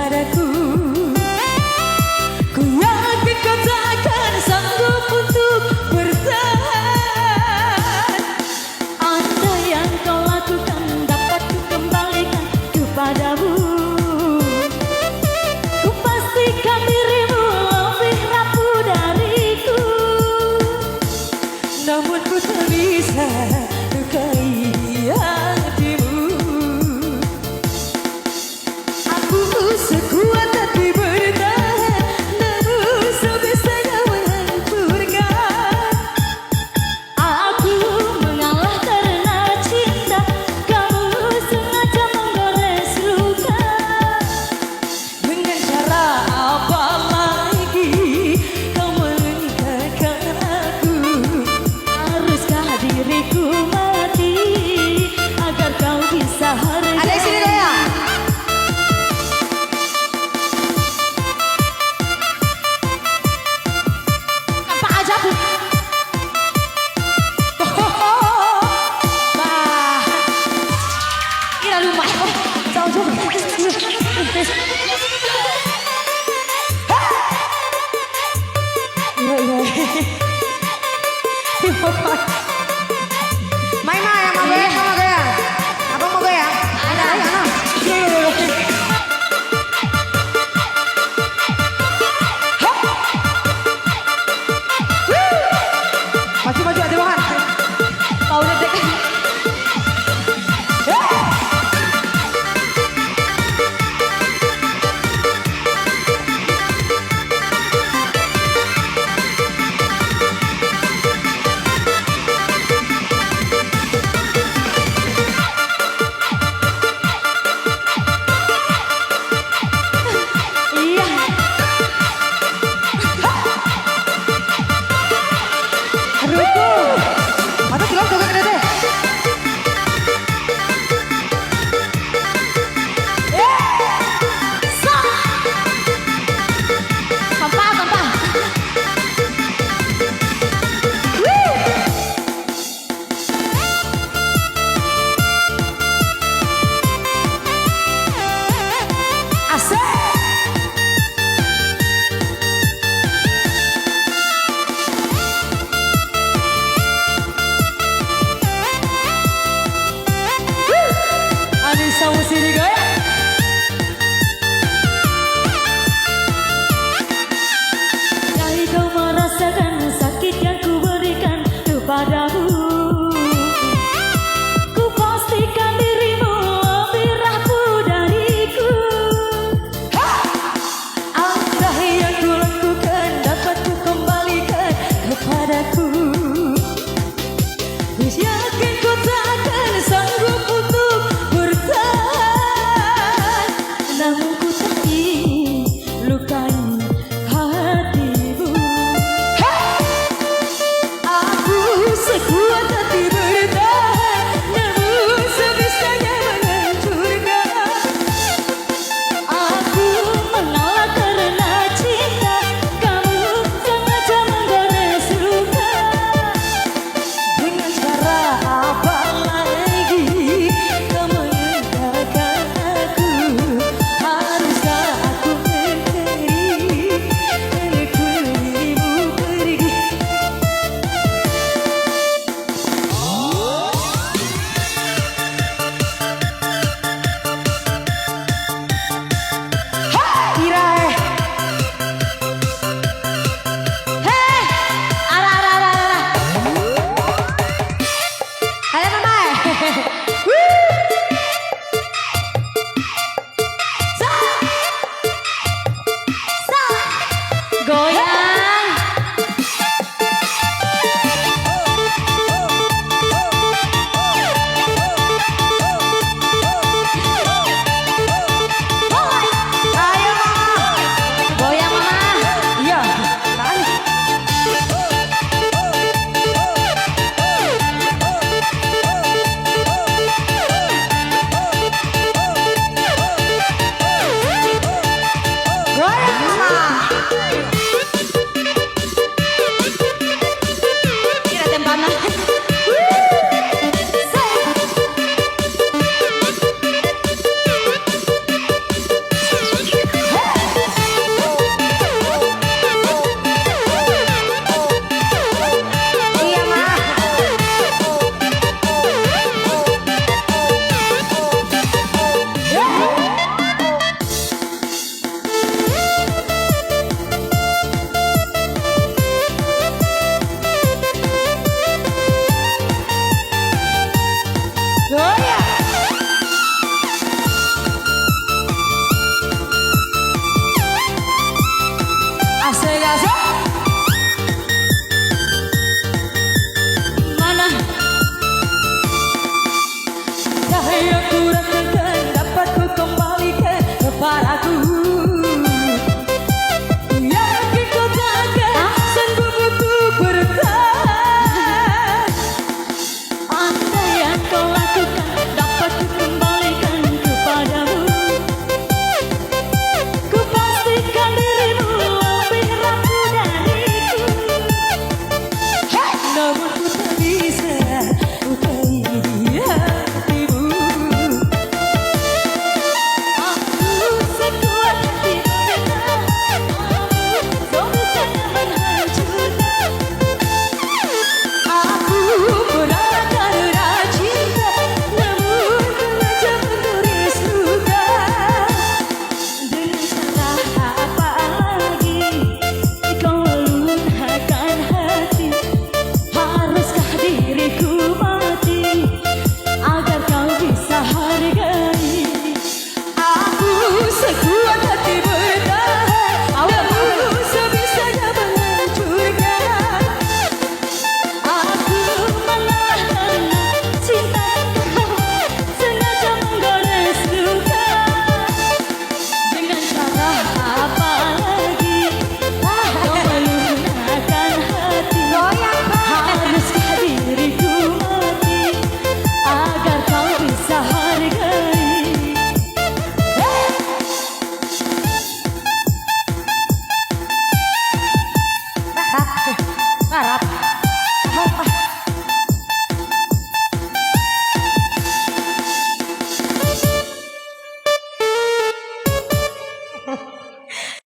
padaku. Ku yakin kau takkan sanggup untuk bertahan. Apa yang kau lakukan dapat ku kembalikan kepadamu. Ku pastikan dirimu lebih rapuh dariku, namun ku tak bisa lukai hatimu. Aku sekuat hati bertahan, namun sebisanya menghancurkan. Aku mengalah karena cinta, kamu sengaja menggores luka. Dengan cara apa lagi kau meninggalkan aku? Haruskah diriku mati agar kau bisa hargai? Ada di sini Dea. Apa aja Bu? Bah. Ira lumayan. Jauh juga. Main yang mau goyang, mau goyang. Abang mau goyang? Ada. Maju ada bahan. Kau udah dekat. Iya. Aduh. Mata bilang joget deh. Sampah. Asik.